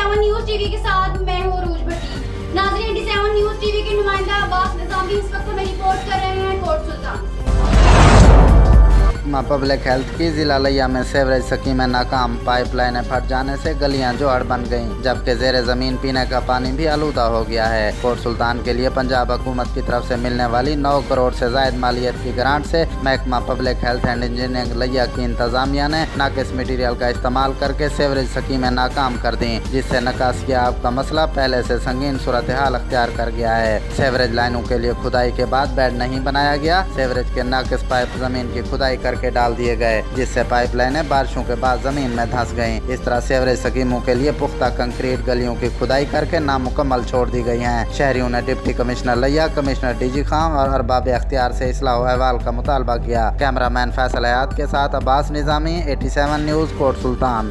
87 news TV के साथ मैं हूँ अरूज भट्टी। नाज़रीन, 87 न्यूज टीवी के नुमाइंदा अब्बास निज़ामी इस वक्त हमें रिपोर्ट कर रहे हैं कोट सुल्तान से। पब्लिक हेल्थ की जिला लिया में सेवरेज स्कीमें नाकाम, पाइपलाइनें फट जाने से गलियां जोड़ बन गईं, जबकि जेर जमीन पीने का पानी भी आलूदा हो गया है। कोट सुल्तान के लिए पंजाब हुकूमत की तरफ से मिलने वाली 9 करोड़ से जायद मालियत की ग्रांट से महकमा पब्लिक हेल्थ एंड इंजीनियरिंग लिया की इंतजामिया ने नाकिस मटीरियल का इस्तेमाल करके सेवरेज स्कीमें नाकाम कर दी, जिससे निकासिया आब का मसला पहले से संगीन सूरत हाल अख्तियार कर गया है। सेवरेज लाइनों के लिए खुदाई के बाद बेड नहीं बनाया गया, सेवरेज के नाकिस पाइप जमीन की खुदाई करके डाल दिए गए, जिससे पाइपलाइनें बारिशों के बाद जमीन में धंस गईं। इस तरह सेवरेज स्कीमों के लिए पुख्ता कंक्रीट गलियों की खुदाई करके नामुकम्मल छोड़ दी गई हैं। शहरियों ने डिप्टी कमिश्नर लिया, कमिश्नर डीजी खान और अरबाब अख्तियार से इस्लाह अहवाल का मुतालबा किया। कैमरामैन फैसल हयात के साथ अब्बास निज़ामी, 87 न्यूज़, कोट सुल्तान।